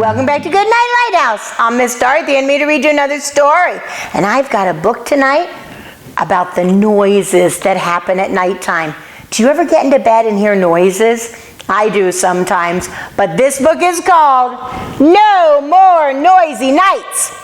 Welcome back to Goodnight Lighthouse. I'm Miss Dorothy and me to read you another story. And I've got a book tonight about the noises that happen at nighttime. Do you ever get into bed and hear noises? I do sometimes. But this book is called No More Noisy Nights.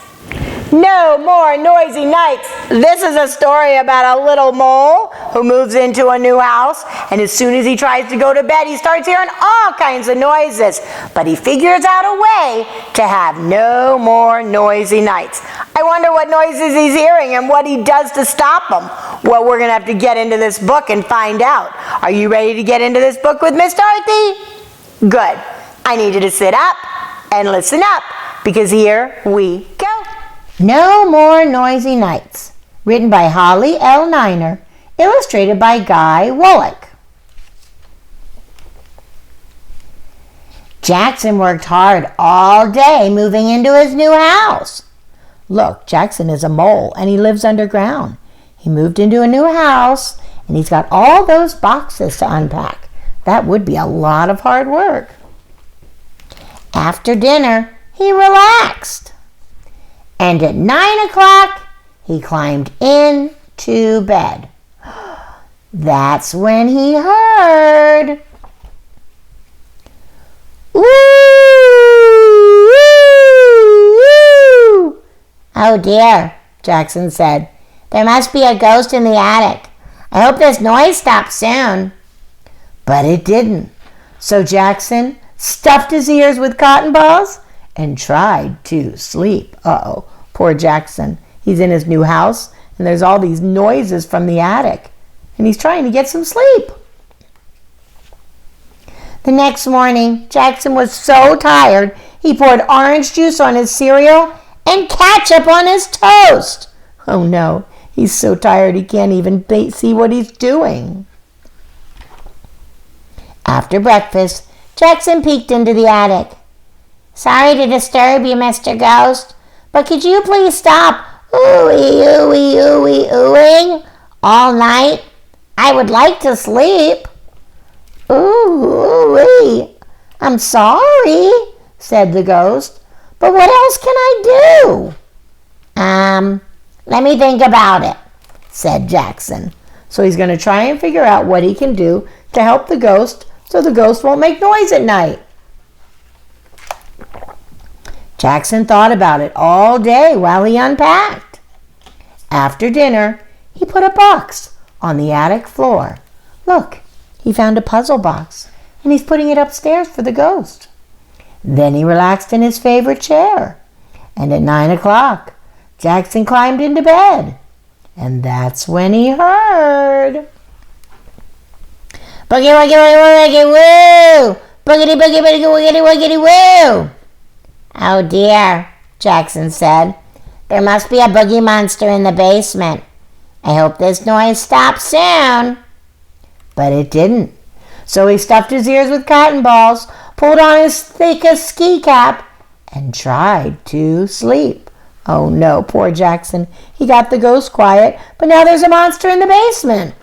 No More Noisy Nights. This is a story about a little mole who moves into a new house, and as soon as he tries to go to bed, he starts hearing all kinds of noises. But he figures out a way to have no more noisy nights. I wonder what noises he's hearing and what he does to stop them. Well, we're going to have to get into this book and find out. Are you ready to get into this book with Miss Dorothy? Good. I need you to sit up and listen up, because here we go. No More Noisy Nights, written by Holly L. Niner, illustrated by Guy Wolek. Jackson worked hard all day moving into his new house. Look, Jackson is a mole and he lives underground. He moved into a new house and he's got all those boxes to unpack. That would be a lot of hard work. After dinner, he relaxed. And at 9 o'clock, he climbed into bed. That's when he heard, "Woo! Woo! Oh dear," Jackson said. "There must be a ghost in the attic. I hope this noise stops soon." But it didn't. So Jackson stuffed his ears with cotton balls and tried to sleep. Uh-oh, poor Jackson. He's in his new house, and there's all these noises from the attic, and he's trying to get some sleep. The next morning, Jackson was so tired, he poured orange juice on his cereal and ketchup on his toast. Oh no, he's so tired he can't even see what he's doing. After breakfast, Jackson peeked into the attic. "Sorry to disturb you, Mr. Ghost, but could you please stop ooey, ooey, ooey, ooing all night? I would like to sleep." "Ooh, ooey, I'm sorry," said the ghost, "but what else can I do?" Let me think about it," said Jackson. So he's going to try and figure out what he can do to help the ghost so the ghost won't make noise at night. Jackson thought about it all day while he unpacked. After dinner, he put a box on the attic floor. Look, he found a puzzle box, and he's putting it upstairs for the ghost. Then he relaxed in his favorite chair. And at 9 o'clock, Jackson climbed into bed. And that's when he heard, "Boogie, woogie, woogie, woogie, woo! Boogity, boogie, boogie, woogity, woogity, woo!" "Oh dear," Jackson said. "There must be a boogie monster in the basement. I hope this noise stops soon." But it didn't. So he stuffed his ears with cotton balls, pulled on his thickest ski cap, and tried to sleep. Oh no, poor Jackson. He got the ghost quiet, but now there's a monster in the basement.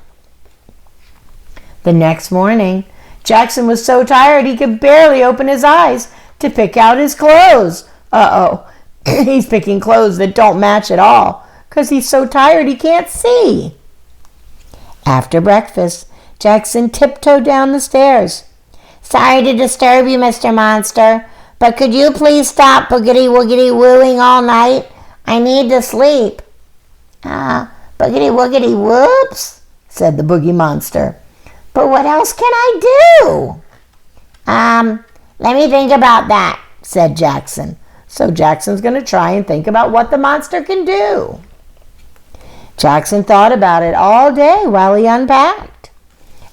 The next morning, Jackson was so tired he could barely open his eyes to pick out his clothes. Uh-oh, he's picking clothes that don't match at all because he's so tired he can't see. After breakfast, Jackson tiptoed down the stairs. "Sorry to disturb you, Mr. Monster, but could you please stop boogity-woogity wooing all night? I need to sleep." "Boogity-woogity whoops," said the boogie monster. "But what else can I do?" Let me think about that," said Jackson. So Jackson's going to try and think about what the monster can do. Jackson thought about it all day while he unpacked.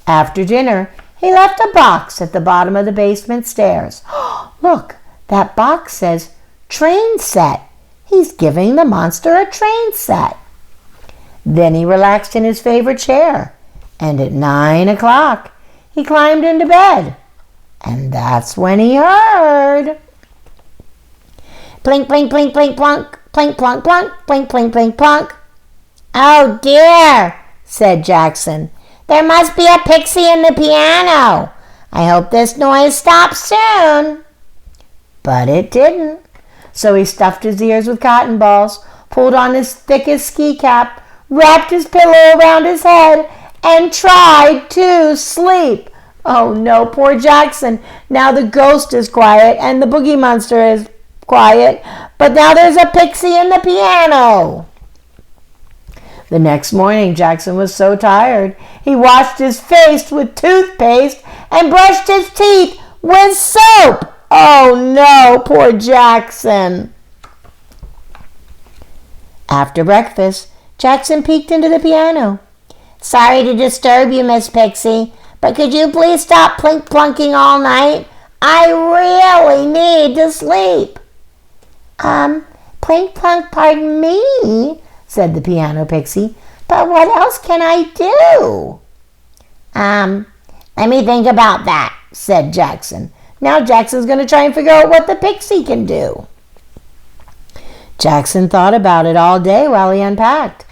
After dinner, he left a box at the bottom of the basement stairs. Look, that box says train set. He's giving the monster a train set. Then he relaxed in his favorite chair. And at 9 o'clock, he climbed into bed. And that's when he heard, "Plink, plink, plink, plink, plunk, plink, plunk, plunk, plink, plink, plink, plunk." "Oh dear," said Jackson. "There must be a pixie in the piano. I hope this noise stops soon." But it didn't. So he stuffed his ears with cotton balls, pulled on his thickest ski cap, wrapped his pillow around his head, and tried to sleep. Oh no, poor Jackson. Now the ghost is quiet and the boogie monster is quiet, but now there's a pixie in the piano. The next morning, Jackson was so tired, he washed his face with toothpaste and brushed his teeth with soap. Oh no, poor Jackson. After breakfast, Jackson peeked into the piano. Sorry to disturb you, Miss Pixie, but could you please stop plunk-plunking all night? I really need to sleep. Plink-plunk, pardon me, said the piano pixie, but what else can I do? Let me think about that, said Jackson. Now Jackson's going to try and figure out what the pixie can do. Jackson thought about it all day while he unpacked.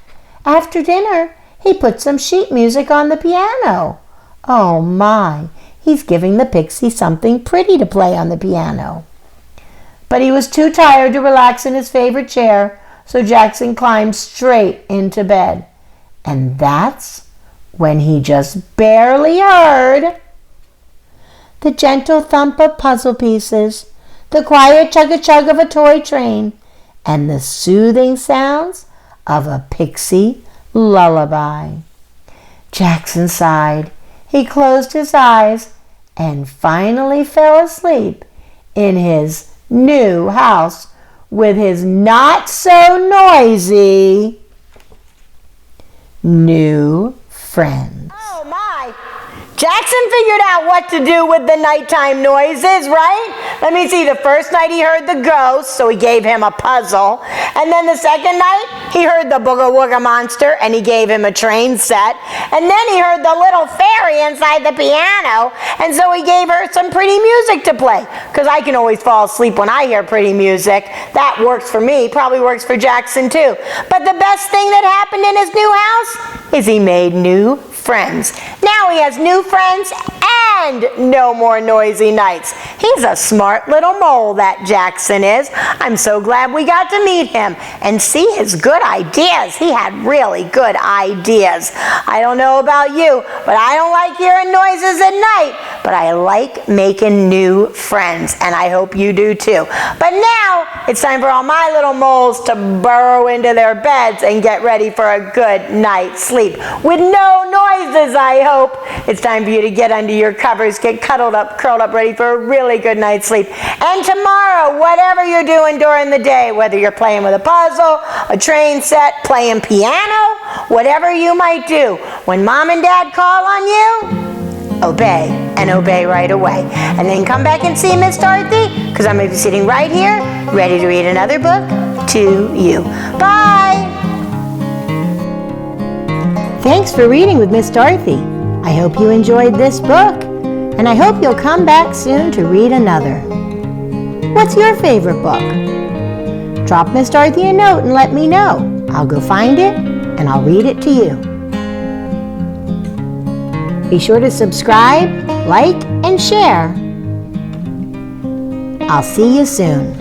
After dinner, he put some sheet music on the piano. Oh my, he's giving the pixie something pretty to play on the piano. But he was too tired to relax in his favorite chair, so Jackson climbed straight into bed. And that's when he just barely heard the gentle thump of puzzle pieces, the quiet chug-a-chug of a toy train, and the soothing sounds of a pixie lullaby. Jackson sighed. He closed his eyes and finally fell asleep in his new house with his not-so-noisy new friends. Oh my! Jackson figured out what to do with the nighttime noises, right? Let me see. The first night he heard the ghost, so he gave him a puzzle. And then the second night, he heard the Booga Wooga monster, and he gave him a train set. And then he heard the little fairy inside the piano, and so he gave her some pretty music to play. Because I can always fall asleep when I hear pretty music. That works for me, probably works for Jackson too. But the best thing that happened in his new house is he made new friends. Now he has new friends and no more noisy nights. He's a smart little mole, that Jackson is. I'm so glad we got to meet him and see his good ideas. He had really good ideas. I don't know about you, but I don't like hearing noises at night, but I like making new friends, and I hope you do too. But now it's time for all my little moles to burrow into their beds and get ready for a good night's sleep with no noises, I hope. It's time for you to get under your covers, get cuddled up, curled up, ready for a really good night's sleep. And tomorrow, whatever you're doing during the day, whether you're playing with a puzzle, a train set, playing piano, whatever you might do, when Mom and Dad call on you, obey, and obey right away. And then come back and see Miss Dorothy, because I'm going to be sitting right here, ready to read another book to you. Bye! Thanks for reading with Miss Dorothy. I hope you enjoyed this book, and I hope you'll come back soon to read another. What's your favorite book? Drop Miss Dorothy a note and let me know. I'll go find it, and I'll read it to you. Be sure to subscribe, like, and share. I'll see you soon.